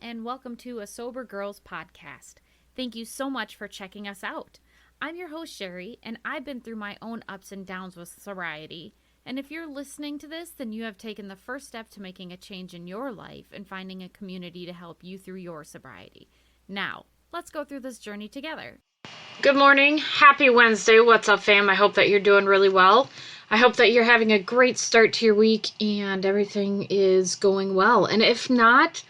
and welcome to a Sober Girls podcast. Thank you so much for checking us out. I'm your host, Sherry, and I've been through my own ups and downs with sobriety. And if you're listening to this, then you have taken the first step to making a change in your life and finding a community to help you through your sobriety. Now, let's go through this journey together. Good morning. Happy Wednesday. What's up, fam? I hope that you're doing really well. I hope that you're having a great start to your week and everything is going well. And if not,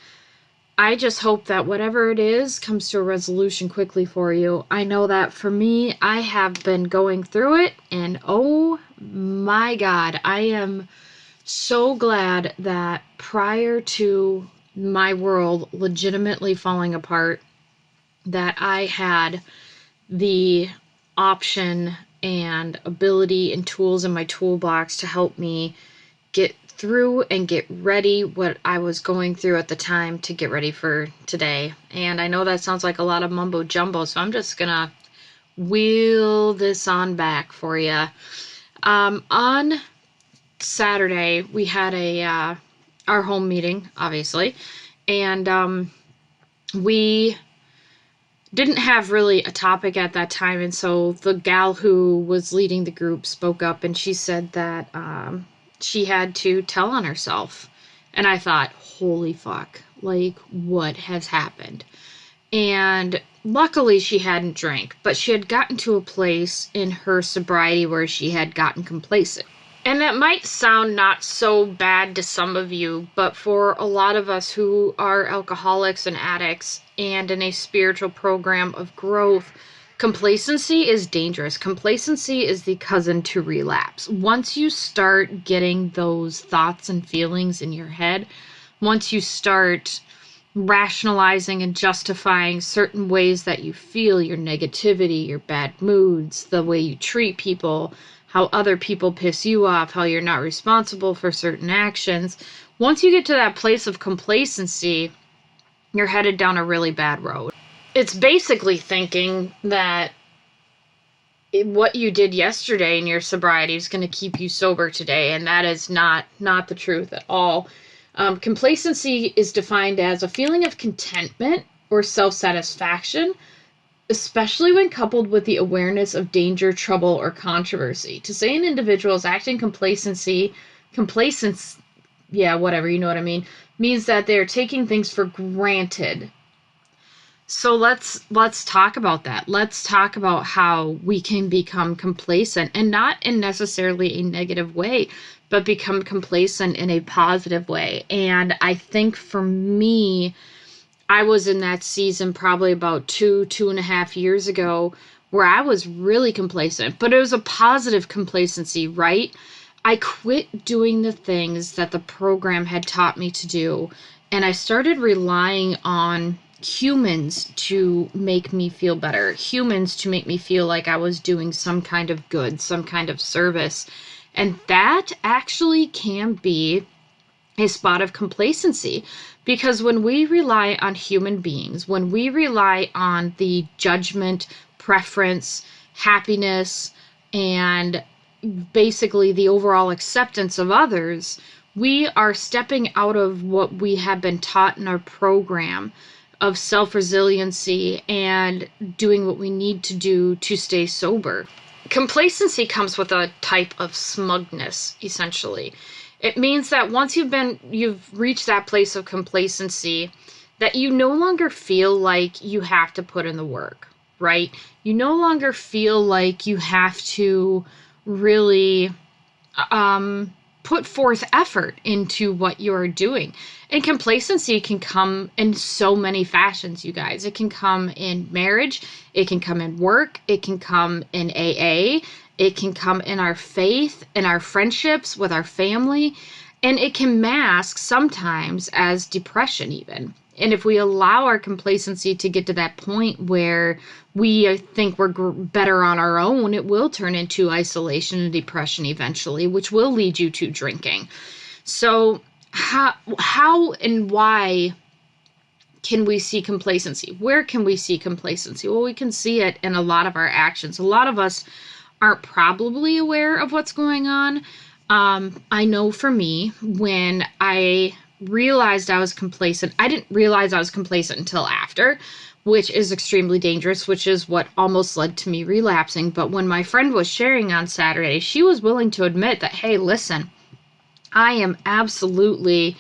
I just hope that whatever it is comes to a resolution quickly for you. I know that for me, I have been going through it, and oh my God, I am so glad that prior to my world legitimately falling apart, that I had the option and ability and tools in my toolbox to help me get through and get ready what I was going through at the time to get ready for today. And I know that sounds like a lot of mumbo jumbo, so I'm just gonna wheel this on back for you. On Saturday, we had our home meeting, obviously, and we didn't have really a topic at that time, and so the gal who was leading the group spoke up, and she said that she had to tell on herself. And I thought, holy fuck, like, what has happened? And luckily she hadn't drank, but she had gotten to a place in her sobriety where she had gotten complacent. And that might sound not so bad to some of you, but for a lot of us who are alcoholics and addicts and in a spiritual program of growth, complacency is dangerous. Complacency is the cousin to relapse. Once you start getting those thoughts and feelings in your head, once you start rationalizing and justifying certain ways that you feel, your negativity, your bad moods, the way you treat people, how other people piss you off, how you're not responsible for certain actions. Once you get to that place of complacency, you're headed down a really bad road. It's basically thinking that what you did yesterday in your sobriety is going to keep you sober today, and that is not the truth at all. Complacency is defined as a feeling of contentment or self-satisfaction, especially when coupled with the awareness of danger, trouble, or controversy. To say an individual is acting complacence, yeah, whatever, you know what I mean, means that they're taking things for granted. So let's talk about that. Let's talk about how we can become complacent, and not in necessarily a negative way, but become complacent in a positive way. And I think for me, I was in that season probably about 2.5 years ago where I was really complacent, but it was a positive complacency, right? I quit doing the things that the program had taught me to do, and I started relying on humans to make me feel better, humans to make me feel like I was doing some kind of good, some kind of service. And that actually can be a spot of complacency, because when we rely on human beings, when we rely on the judgment, preference, happiness, and basically the overall acceptance of others, we are stepping out of what we have been taught in our program of self-resiliency and doing what we need to do to stay sober. Complacency comes with a type of smugness, essentially. It means that once you've reached that place of complacency, that you no longer feel like you have to put in the work, right? You no longer feel like you have to really put forth effort into what you're doing. And complacency can come in so many fashions, you guys. It can come in marriage, it can come in work, it can come in AA, it can come in our faith, in our friendships, with our family, and it can mask sometimes as depression even. And if we allow our complacency to get to that point where we think we're better on our own, it will turn into isolation and depression eventually, which will lead you to drinking. So how and why can we see complacency? Where can we see complacency? Well, we can see it in a lot of our actions. A lot of us aren't probably aware of what's going on. I know for me, when I realized I was complacent. I didn't realize I was complacent until after, which is extremely dangerous, which is what almost led to me relapsing. But when my friend was sharing on Saturday, she was willing to admit that, hey, listen, I am absolutely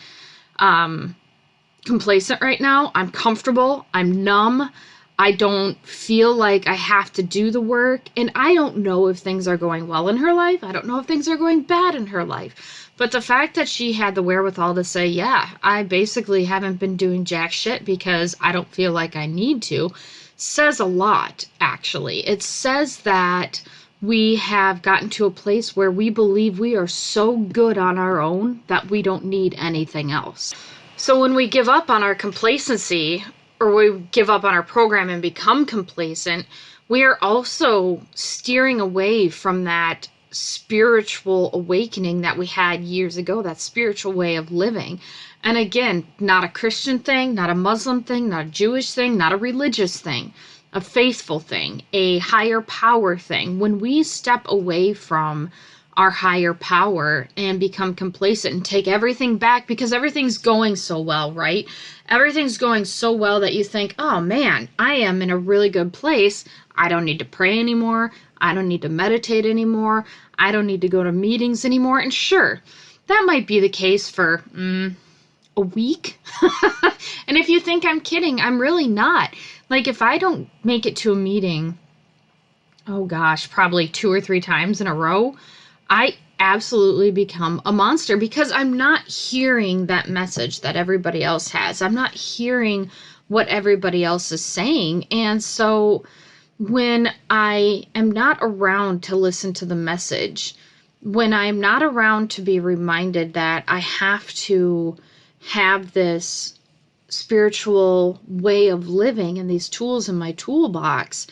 complacent right now. I'm comfortable. I'm numb. I don't feel like I have to do the work. And I don't know if things are going well in her life. I don't know if things are going bad in her life. But the fact that she had the wherewithal to say, yeah, I basically haven't been doing jack shit because I don't feel like I need to, says a lot, actually. It says that we have gotten to a place where we believe we are so good on our own that we don't need anything else. So when we give up on our complacency, or we give up on our program and become complacent, we are also steering away from that spiritual awakening that we had years ago, that spiritual way of living. And again, not a Christian thing, not a Muslim thing, not a Jewish thing, not a religious thing, a faithful thing, a higher power thing. When we step away from our higher power and become complacent and take everything back because everything's going so well, right? Everything's going so well that you think, oh man, I am in a really good place. I don't need to pray anymore. I don't need to meditate anymore. I don't need to go to meetings anymore. And sure, that might be the case for a week. And if you think I'm kidding, I'm really not. Like if I don't make it to a meeting, oh gosh, probably 2 or 3 times in a row, I absolutely become a monster because I'm not hearing that message that everybody else has. I'm not hearing what everybody else is saying. And so when I am not around to listen to the message, when I'm not around to be reminded that I have to have this spiritual way of living and these tools in my toolbox,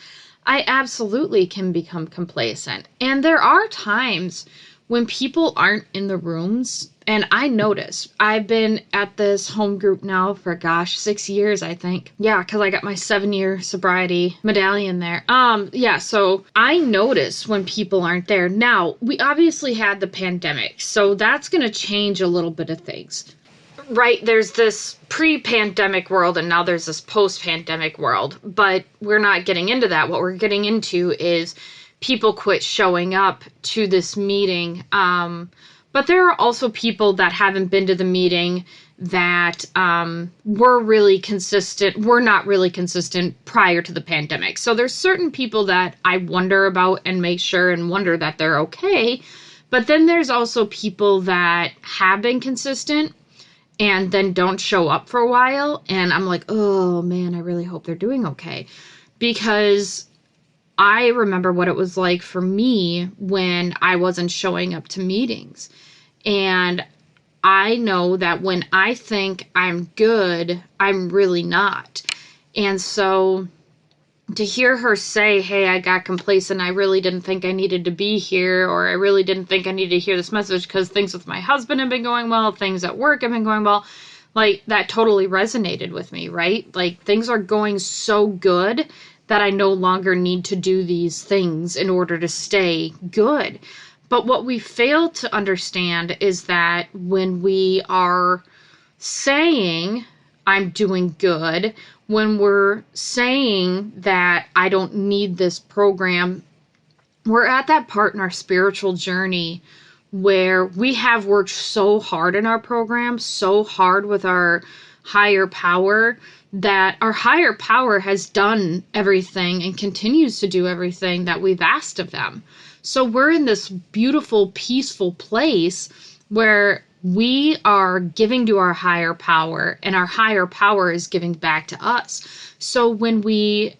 I absolutely can become complacent. And there are times when people aren't in the rooms, and I notice. I've been at this home group now for 6 years, I think. Yeah, because I got my 7-year sobriety medallion there. So I notice when people aren't there. Now, we obviously had the pandemic, so that's going to change a little bit of things. Right, there's this pre-pandemic world and now there's this post-pandemic world, but we're not getting into that. What we're getting into is people quit showing up to this meeting. But there are also people that haven't been to the meeting that were really consistent, were not really consistent prior to the pandemic. So there's certain people that I wonder about and make sure and wonder that they're okay. But then there's also people that have been consistent and then don't show up for a while. And I'm like, oh man, I really hope they're doing okay. Because I remember what it was like for me when I wasn't showing up to meetings. And I know that when I think I'm good, I'm really not. And so to hear her say, hey, I got complacent, I really didn't think I needed to be here, or I really didn't think I needed to hear this message because things with my husband have been going well, things at work have been going well, like that totally resonated with me, right? Like things are going so good that I no longer need to do these things in order to stay good. But what we fail to understand is that when we are saying, I'm doing good, when we're saying that I don't need this program, we're at that part in our spiritual journey where we have worked so hard in our program, so hard with our higher power, that our higher power has done everything and continues to do everything that we've asked of them. So we're in this beautiful, peaceful place where we are giving to our higher power and our higher power is giving back to us. So when we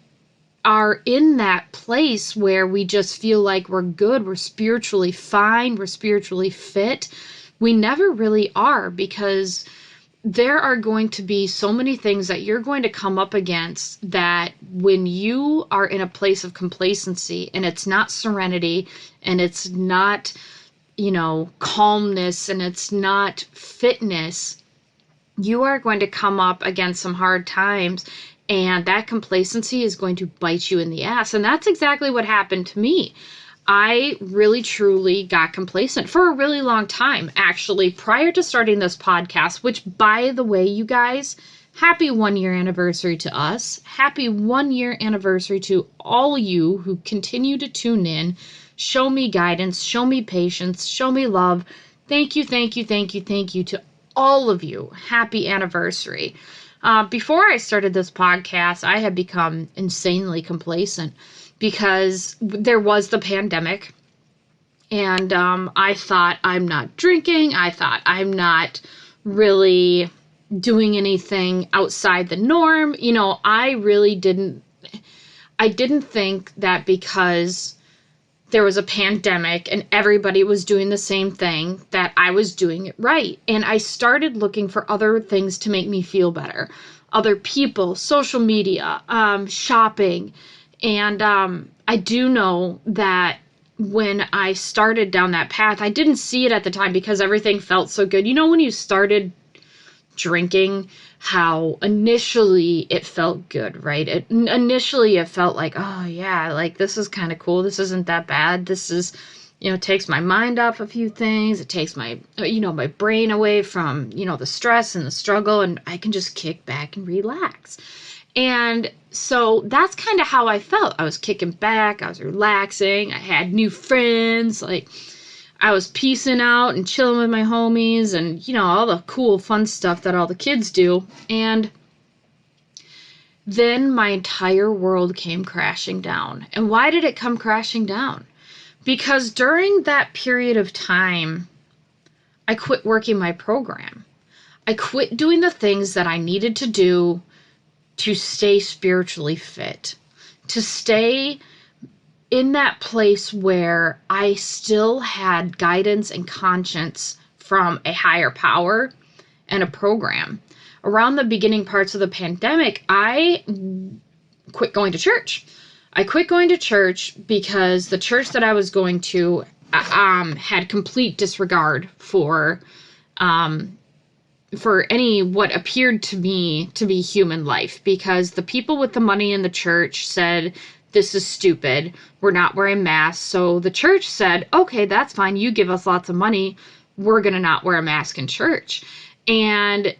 are in that place where we just feel like we're good, we're spiritually fine, we're spiritually fit, we never really are, because there are going to be so many things that you're going to come up against that when you are in a place of complacency and it's not serenity and it's not, calmness and it's not fitness, you are going to come up against some hard times and that complacency is going to bite you in the ass. And that's exactly what happened to me. I really truly got complacent for a really long time, actually, prior to starting this podcast, which, by the way, you guys, happy 1 year anniversary to us. Happy 1 year anniversary to all you who continue to tune in, show me guidance, show me patience, show me love. Thank you, thank you, thank you, thank you to all of you. Happy anniversary. Before I started this podcast, I had become insanely complacent because there was the pandemic, and I thought, I'm not drinking. I thought, I'm not really doing anything outside the norm. You know, I didn't think that because there was a pandemic and everybody was doing the same thing that I was doing it right. And I started looking for other things to make me feel better. Other people, social media, shopping. And I do know that when I started down that path, I didn't see it at the time because everything felt so good. You know, when you started drinking, how initially it felt good, right? Initially it felt like, oh yeah, like this is kind of cool. This isn't that bad. This is, you know, takes my mind off a few things. It takes my, my brain away from, the stress and the struggle, and I can just kick back and relax. And so that's kind of how I felt. I was kicking back. I was relaxing. I had new friends. Like, I was peacing out and chilling with my homies and, all the cool, fun stuff that all the kids do. And then my entire world came crashing down. And why did it come crashing down? Because during that period of time, I quit working my program. I quit doing the things that I needed to do to stay spiritually fit, to stay in that place where I still had guidance and conscience from a higher power and a program. Around the beginning parts of the pandemic, I quit going to church. I quit going to church because the church that I was going to had complete disregard for any what appeared to me to be human life, because the people with the money in the church said, this is stupid. We're not wearing masks. So the church said, okay, that's fine. You give us lots of money. We're going to not wear a mask in church. And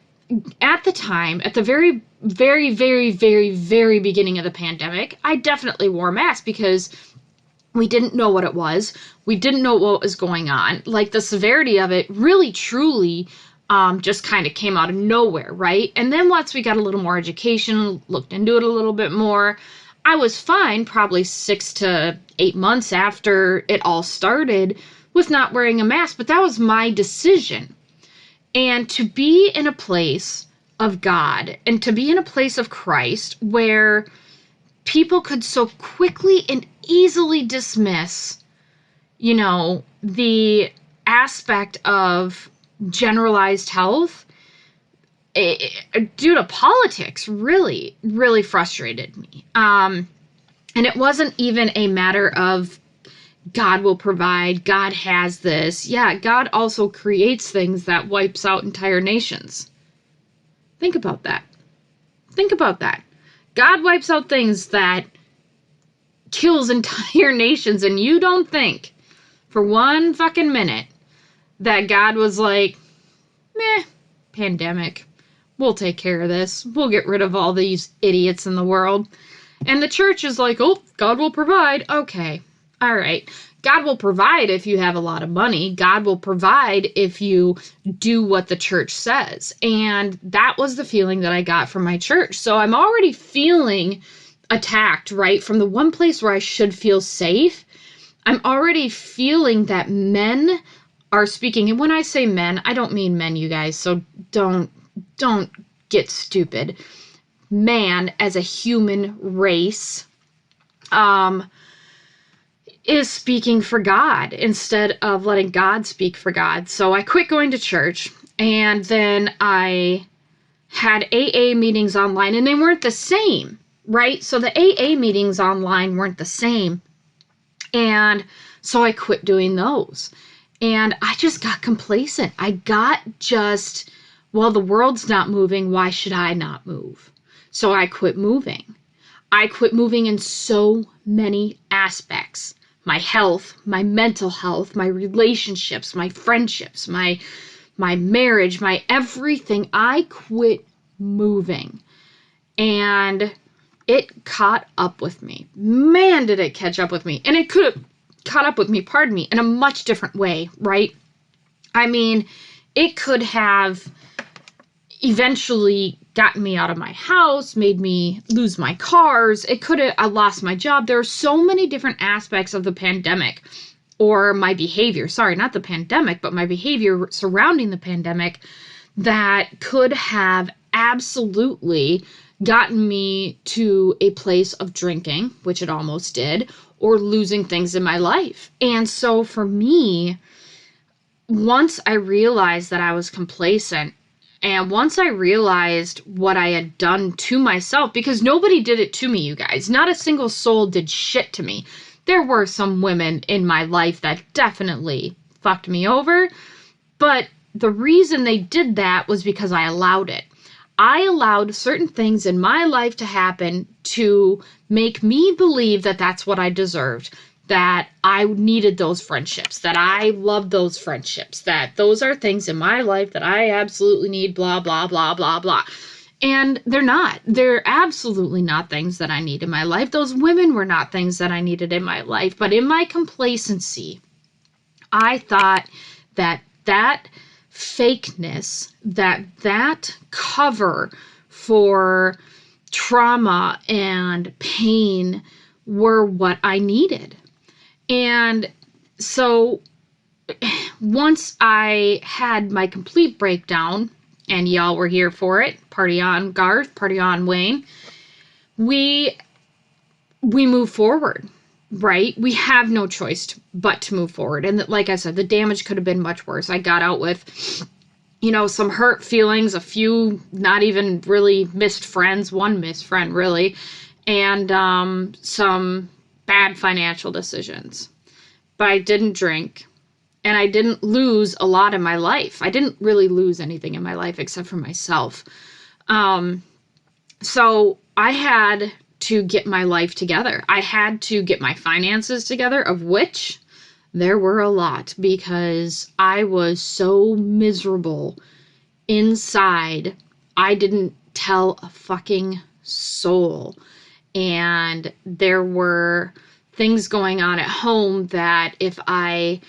at the time, at the very, very, very, very, very beginning of the pandemic, I definitely wore a mask because we didn't know what it was. We didn't know what was going on. Like, the severity of it really, truly just kind of came out of nowhere, right? And then once we got a little more education, looked into it a little bit more, I was fine probably 6 to 8 months after it all started with not wearing a mask, but that was my decision. And to be in a place of God and to be in a place of Christ where people could so quickly and easily dismiss, the aspect of generalized health due to politics really, really frustrated me. And it wasn't even a matter of God will provide, God has this. Yeah, God also creates things that wipes out entire nations. Think about that. Think about that. God wipes out things that kills entire nations, and you don't think for one fucking minute that God was like, meh, pandemic. We'll take care of this. We'll get rid of all these idiots in the world. And the church is like, oh, God will provide. Okay. All right. God will provide if you have a lot of money. God will provide if you do what the church says. And that was the feeling that I got from my church. So I'm already feeling attacked, right? From the one place where I should feel safe, I'm already feeling that men are speaking. And when I say men, I don't mean men, you guys. So don't get stupid. Man as a human race is speaking for God instead of letting God speak for God. So I quit going to church, and then I had AA meetings online, and they weren't the same, right? So the AA meetings online weren't the same. And so I quit doing those. And I just got complacent. I got just, well, the world's not moving. Why should I not move? So I quit moving. I quit moving in so many aspects. my health, my mental health, my relationships, my friendships, my marriage, my everything. I quit moving. And it caught up with me. Man, did it catch up with me. And it could have caught up with me, pardon me, in a much different way, right? I mean, it could have eventually gotten me out of my house, made me lose my cars. It could have, I lost my job. There are so many different aspects of the pandemic, or my behavior, sorry, not the pandemic, but my behavior surrounding the pandemic, that could have absolutely gotten me to a place of drinking, which it almost did, or losing things in my life. And so for me, once I realized that I was complacent, and once I realized what I had done to myself, because nobody did it to me, you guys, not a single soul did shit to me. There were some women in my life that definitely fucked me over, but the reason they did that was because I allowed it. I allowed certain things in my life to happen to make me believe that that's what I deserved, that I needed those friendships, that I loved those friendships, that those are things in my life that I absolutely need, blah, blah, blah, blah, blah. And they're not. They're absolutely not things that I need in my life. Those women were not things that I needed in my life. But in my complacency, I thought that fakeness, that cover for trauma and pain were what I needed. And so once I had my complete breakdown, and y'all were here for it, party on Garth, party on Wayne, we move forward, right? We have no choice but to move forward. And like I said, the damage could have been much worse. I got out with, some hurt feelings, a few not even really missed friends, one missed friend really, and some bad financial decisions. But I didn't drink, and I didn't lose a lot in my life. I didn't really lose anything in my life except for myself. So I had to get my life together. I had to get my finances together, of which there were a lot, because I was so miserable inside. I didn't tell a fucking soul. And there were things going on at home that if I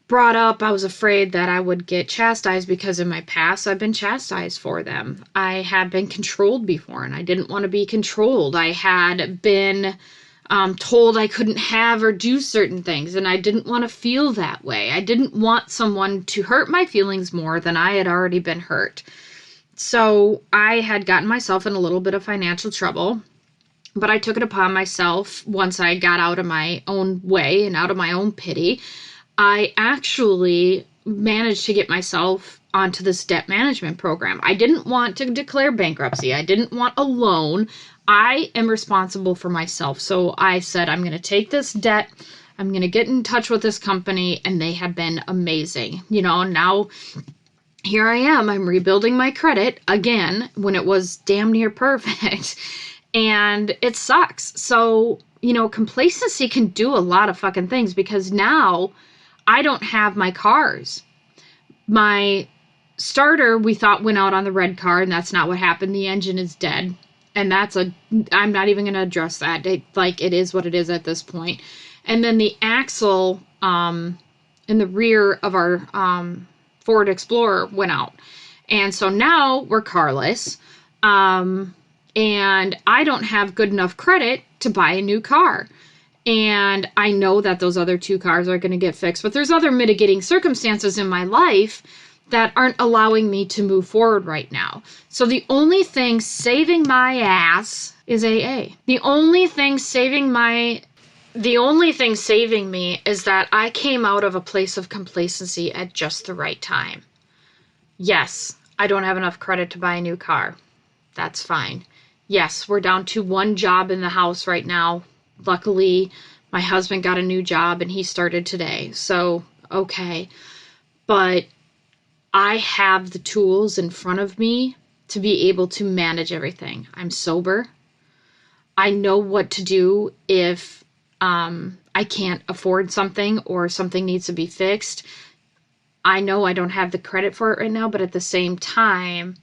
brought up, I was afraid that I would get chastised, because in my past I've been chastised for them. I had been controlled before, and I didn't want to be controlled. I had been told I couldn't have or do certain things, and I didn't want to feel that way. I didn't want someone to hurt my feelings more than I had already been hurt. So I had gotten myself in a little bit of financial trouble, but I took it upon myself once I got out of my own way and out of my own pity. I actually managed to get myself onto this debt management program. I didn't want to declare bankruptcy. I didn't want a loan. I am responsible for myself. So I said, I'm going to take this debt. I'm going to get in touch with this company, and they have been amazing. Now here I am. I'm rebuilding my credit again when it was damn near perfect. And it sucks. So, complacency can do a lot of fucking things, because now I don't have my cars. My starter, we thought, went out on the red car, and that's not what happened. The engine is dead. And I'm not even going to address that. It is what it is at this point. And then the axle in the rear of our Ford Explorer went out. And so now we're carless. And I don't have good enough credit to buy a new car. And I know that those other two cars are going to get fixed, but there's other mitigating circumstances in my life that aren't allowing me to move forward right now. So the only thing saving my ass is AA. The only thing saving me is that I came out of a place of complacency at just the right time. Yes, I don't have enough credit to buy a new car. That's fine. Yes, we're down to one job in the house right now. Luckily, my husband got a new job and he started today. So, okay. But I have the tools in front of me to be able to manage everything. I'm sober. I know what to do if I can't afford something or something needs to be fixed, I know I don't have the credit for it right now, but at the same time,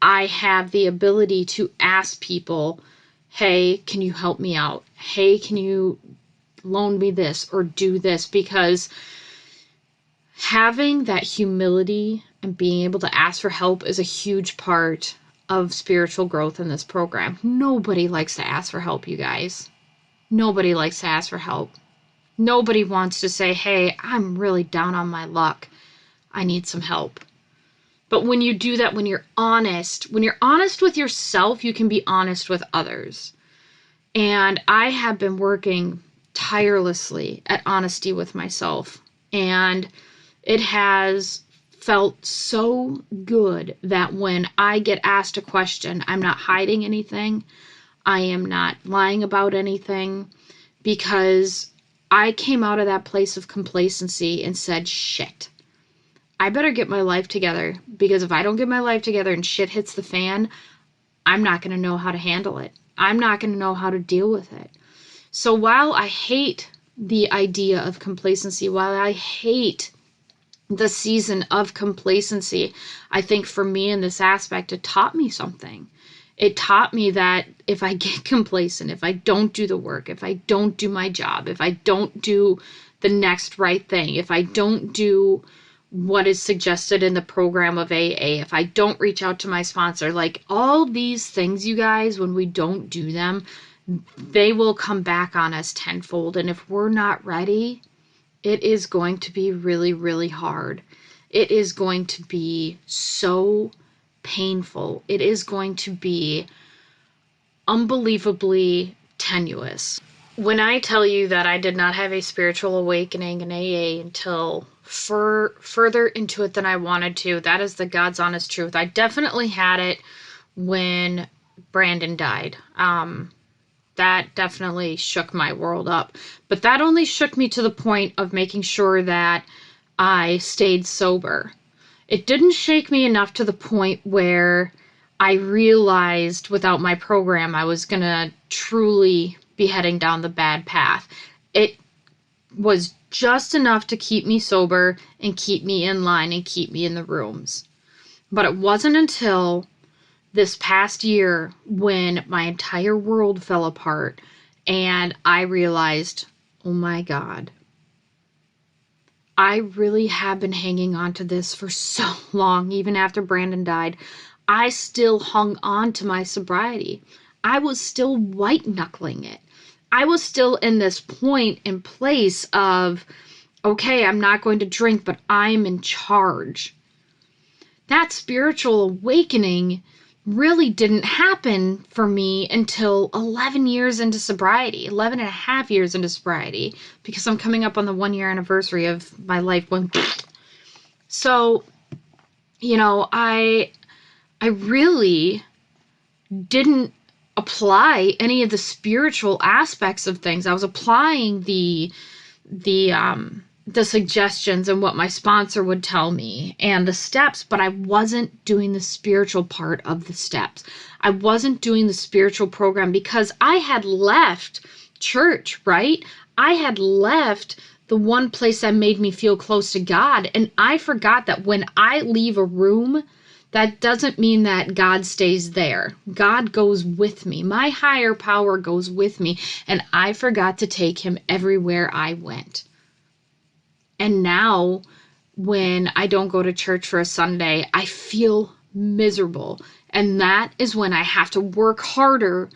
I have the ability to ask people, hey, can you help me out? Hey, can you loan me this or do this? Because having that humility and being able to ask for help is a huge part of spiritual growth in this program. Nobody likes to ask for help, you guys. Nobody likes to ask for help. Nobody wants to say, hey, I'm really down on my luck. I need some help. But when you do that, when you're honest with yourself, you can be honest with others. And I have been working tirelessly at honesty with myself. And it has felt so good that when I get asked a question, I'm not hiding anything. I am not lying about anything, because I came out of that place of complacency and said, shit, I better get my life together, because if I don't get my life together and shit hits the fan, I'm not going to know how to handle it. I'm not going to know how to deal with it. So while I hate the idea of complacency, while I hate the season of complacency, I think for me in this aspect, it taught me something. It taught me that if I get complacent, if I don't do the work, if I don't do my job, if I don't do the next right thing, if I don't do what is suggested in the program of AA, if I don't reach out to my sponsor, like all these things, you guys, when we don't do them, they will come back on us tenfold. And if we're not ready, it is going to be really, really hard. It is going to be so painful. It is going to be unbelievably tenuous. When I tell you that I did not have a spiritual awakening in AA until further into it than I wanted to, that is the God's honest truth. I definitely had it when Brandon died. That definitely shook my world up. But that only shook me to the point of making sure that I stayed sober. It didn't shake me enough to the point where I realized without my program I was going to truly be heading down the bad path. It was just enough to keep me sober and keep me in line and keep me in the rooms. But it wasn't until this past year when my entire world fell apart and I realized, oh my God, I really have been hanging on to this for so long. Even after Brandon died, I still hung on to my sobriety. I was still white knuckling it. I was still in this point and place of, okay, I'm not going to drink, but I'm in charge. That spiritual awakening really didn't happen for me until 11 years into sobriety, 11 and a half years into sobriety, because I'm coming up on the 1 year anniversary of my life when. So, I really didn't apply any of the spiritual aspects of things. I was applying the suggestions and what my sponsor would tell me and the steps, but I wasn't doing the spiritual part of the steps. I wasn't doing the spiritual program because I had left church, right? I had left the one place that made me feel close to God, and I forgot that when I leave a room, that doesn't mean that God stays there. God goes with me. My higher power goes with me, and I forgot to take him everywhere I went. And now, when I don't go to church for a Sunday, I feel miserable. And that is when I have to work harder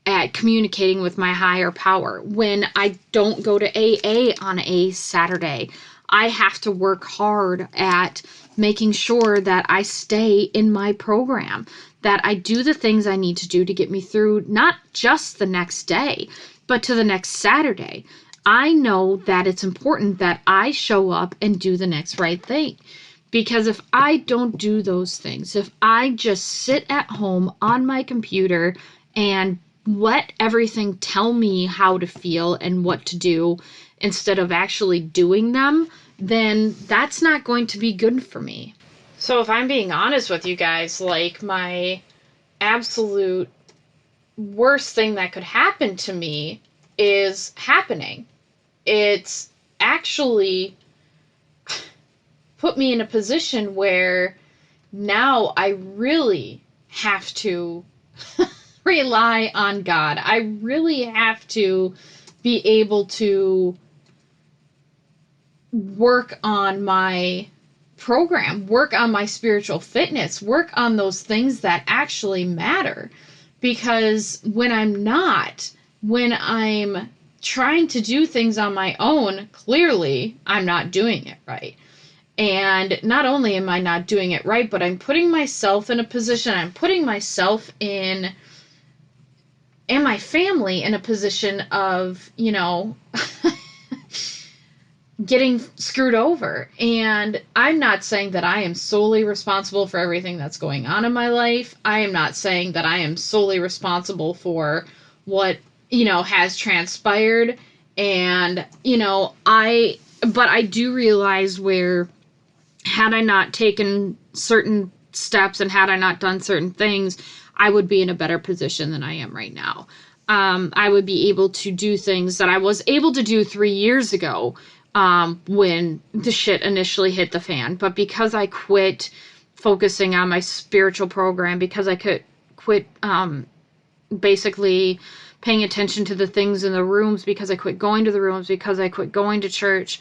at communicating with my higher power. When I don't go to AA on a Saturday, I have to work hard at making sure that I stay in my program, that I do the things I need to do to get me through not just the next day, but to the next Saturday. I know that it's important that I show up and do the next right thing. Because if I don't do those things, if I just sit at home on my computer and let everything tell me how to feel and what to do instead of actually doing them, then that's not going to be good for me. So if I'm being honest with you guys, like my absolute worst thing that could happen to me is happening. It's actually put me in a position where now I really have to rely on God. I really have to be able to work on my program, work on my spiritual fitness, work on those things that actually matter. Because when I'm trying to do things on my own, clearly I'm not doing it right. And not only am I not doing it right, but I'm putting myself in a position, I'm putting myself in and my family in a position of, getting screwed over. And I'm not saying that I am solely responsible for everything that's going on in my life. I am not saying that I am solely responsible for what, has transpired. And, but I do realize where, had I not taken certain steps and had I not done certain things, I would be in a better position than I am right now. I would be able to do things that I was able to do 3 years ago, when the shit initially hit the fan. But because I quit focusing on my spiritual program, because I could quit basically paying attention to the things in the rooms, because I quit going to the rooms, because I quit going to church,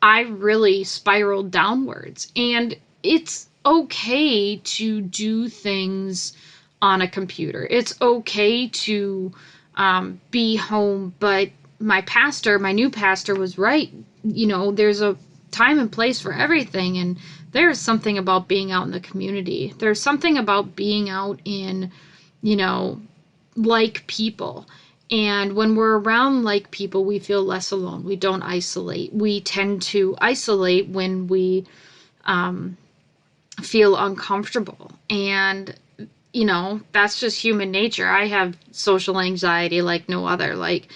I really spiraled downwards. And it's okay to do things on a computer. It's okay to be home, but my new pastor was right. There's a time and place for everything, and there's something about being out in the community. There's something about being out in, like people. And when we're around like people, we feel less alone. We don't isolate. We tend to isolate when we feel uncomfortable. And, that's just human nature. I have social anxiety like no other. Like,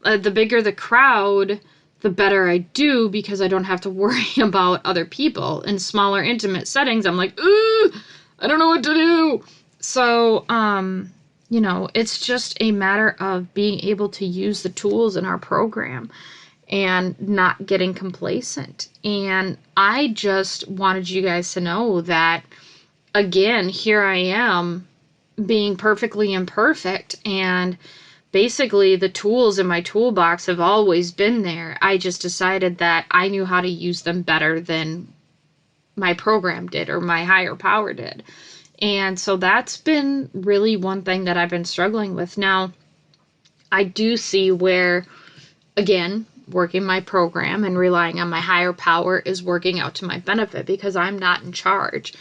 the bigger the crowd, the better I do, because I don't have to worry about other people. In smaller, intimate settings, I'm like, ooh, I don't know what to do. So, it's just a matter of being able to use the tools in our program and not getting complacent. And I just wanted you guys to know that, again, here I am being perfectly imperfect, and basically the tools in my toolbox have always been there. I just decided that I knew how to use them better than my program did or my higher power did. And so that's been really one thing that I've been struggling with. Now, I do see where, again, working my program and relying on my higher power is working out to my benefit, because I'm not in charge.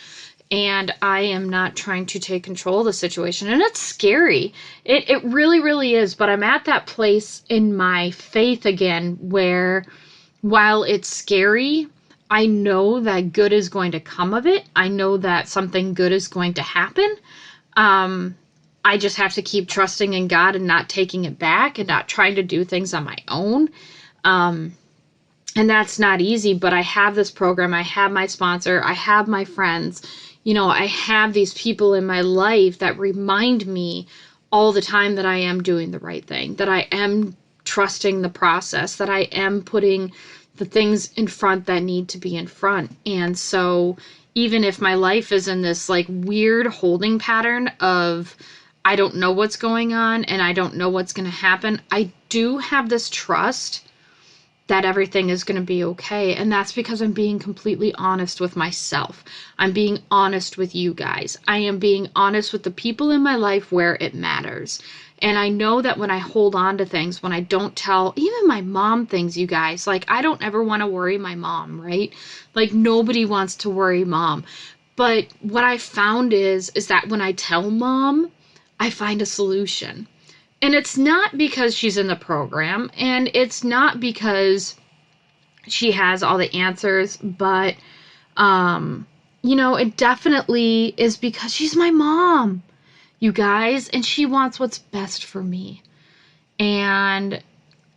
And I am not trying to take control of the situation. And it's scary. It really, really is. But I'm at that place in my faith again where, while it's scary, I know that good is going to come of it. I know that something good is going to happen. I just have to keep trusting in God and not taking it back and not trying to do things on my own. And that's not easy, but I have this program. I have my sponsor. I have my friends. I have these people in my life that remind me all the time that I am doing the right thing, that I am trusting the process, that I am putting the things in front that need to be in front. And so even if my life is in this like weird holding pattern of, I don't know what's going on and I don't know what's going to happen, I do have this trust that everything is going to be okay. And that's because I'm being completely honest with myself. I'm being honest with you guys. I am being honest with the people in my life where it matters. And I know that when I hold on to things, when I don't tell even my mom things, you guys, like, I don't ever want to worry my mom, right? Like, nobody wants to worry mom. But what I found is that when I tell mom, I find a solution. And it's not because she's in the program, and it's not because she has all the answers, but, it definitely is because she's my mom, you guys, and she wants what's best for me. And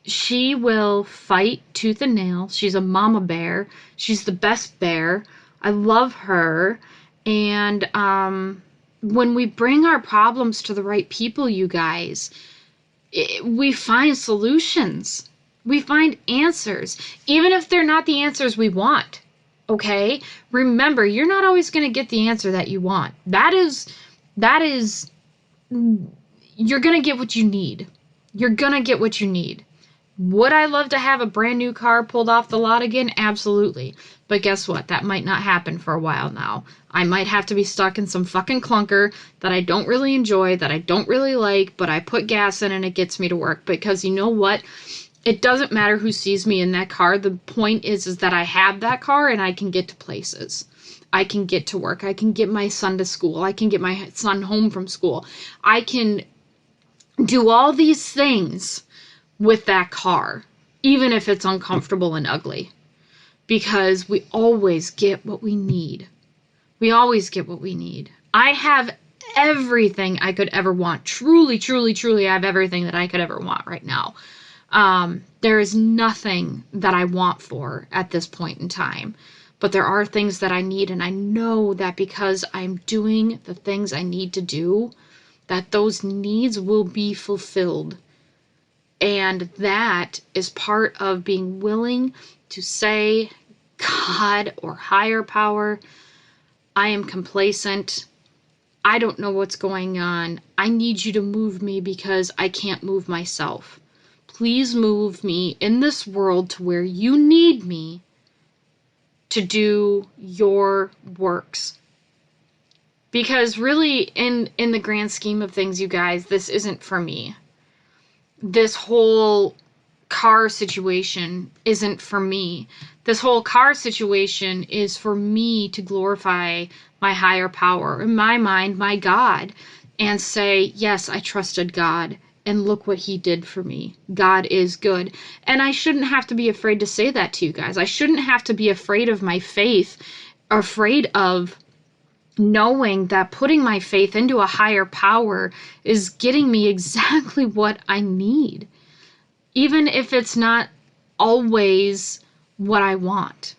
she will fight tooth and nail. She's a mama bear. She's the best bear. I love her. And when we bring our problems to the right people, you guys, we find solutions. We find answers, even if they're not the answers we want. Okay? Remember, you're not always going to get the answer that you want. That is, you're going to get what you need. You're going to get what you need. Would I love to have a brand new car pulled off the lot again? Absolutely. But guess what? That might not happen for a while now. I might have to be stuck in some fucking clunker that I don't really enjoy, that I don't really like, but I put gas in and it gets me to work. Because you know what? It doesn't matter who sees me in that car. The point is that I have that car and I can get to places. I can get to work. I can get my son to school. I can get my son home from school. I can do all these things with that car, even if it's uncomfortable and ugly, because we always get what we need. We always get what we need. I have everything I could ever want. Truly, truly, truly, I have everything that I could ever want right now. There is nothing that I want for at this point in time, but there are things that I need, and I know that because I'm doing the things I need to do, that those needs will be fulfilled. And that is part of being willing to say, God or higher power, I am complacent. I don't know what's going on. I need you to move me because I can't move myself. Please move me in this world to where you need me to do your works. Because really, in the grand scheme of things, you guys, this isn't for me. This whole car situation isn't for me. This whole car situation is for me to glorify my higher power, in my mind, my God, and say, yes, I trusted God, and look what he did for me. God is good. And I shouldn't have to be afraid to say that to you guys. I shouldn't have to be afraid of my faith, afraid of knowing that putting my faith into a higher power is getting me exactly what I need, even if it's not always what I want.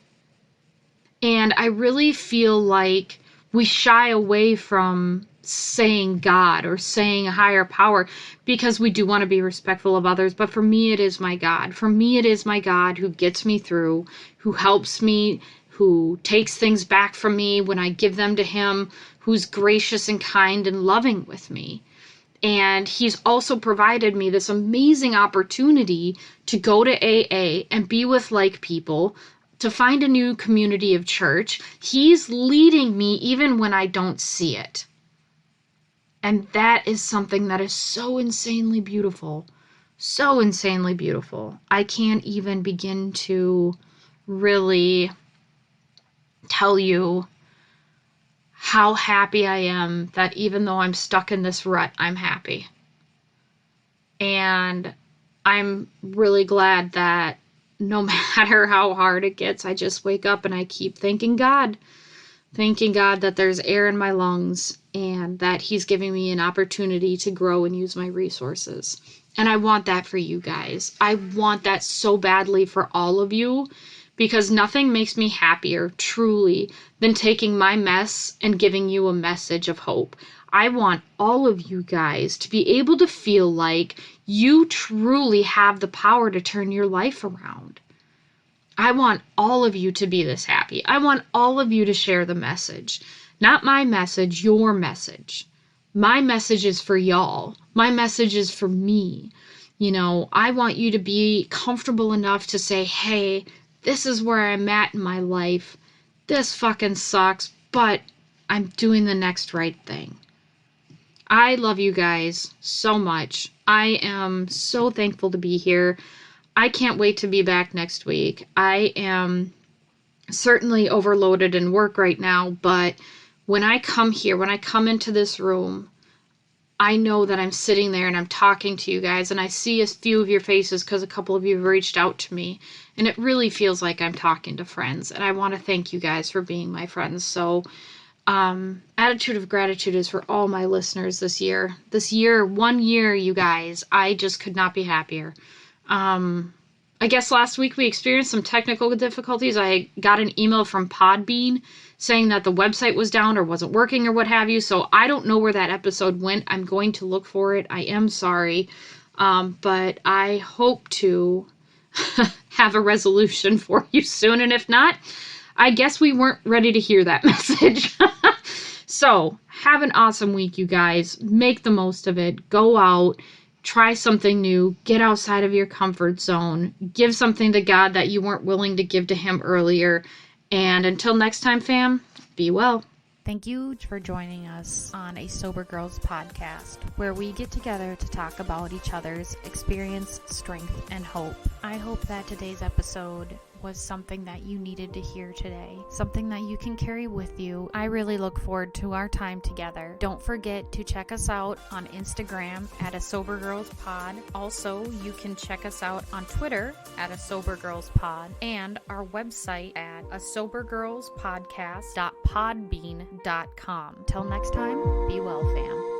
And I really feel like we shy away from saying God or saying a higher power because we do want to be respectful of others. But for me, it is my God. For me, it is my God who gets me through, who helps me, who takes things back from me when I give them to him, who's gracious and kind and loving with me. And he's also provided me this amazing opportunity to go to AA and be with like people, to find a new community of church. He's leading me even when I don't see it. And that is something that is so insanely beautiful. So insanely beautiful. I can't even begin to really tell you how happy I am that even though I'm stuck in this rut, I'm happy. And I'm really glad that no matter how hard it gets, I just wake up and I keep thanking God that there's air in my lungs and that he's giving me an opportunity to grow and use my resources. And I want that for you guys. I want that so badly for all of you, because nothing makes me happier, truly, than taking my mess and giving you a message of hope. I want all of you guys to be able to feel like you truly have the power to turn your life around. I want all of you to be this happy. I want all of you to share the message. Not my message, your message. My message is for y'all. My message is for me. You know, I want you to be comfortable enough to say, hey, this is where I'm at in my life. This fucking sucks, but I'm doing the next right thing. I love you guys so much. I am so thankful to be here. I can't wait to be back next week. I am certainly overloaded in work right now, but when I come here, when I come into this room, I know that I'm sitting there and I'm talking to you guys, and I see a few of your faces because a couple of you have reached out to me, and it really feels like I'm talking to friends, and I want to thank you guys for being my friends. So attitude of gratitude is for all my listeners this year. This year, 1 year, you guys, I just could not be happier. I guess last week we experienced some technical difficulties. I got an email from Podbean saying that the website was down or wasn't working or what have you. So I don't know where that episode went. I'm going to look for it. I am sorry. But I hope to have a resolution for you soon. And if not, I guess we weren't ready to hear that message. So have an awesome week, you guys. Make the most of it. Go out. Try something new. Get outside of your comfort zone. Give something to God that you weren't willing to give to Him earlier. And until next time, fam, be well. Thank you for joining us on a Sober Girls podcast, where we get together to talk about each other's experience, strength, and hope. I hope that today's episode was something that you needed to hear today, something that you can carry with you. I really look forward to our time together. Don't forget to check us out on Instagram at a Sober Girls Pod. Also, you can check us out on Twitter at a Sober Girls Pod and our website at a sobergirlspodcast.podbean.com. Till next time, be well, fam.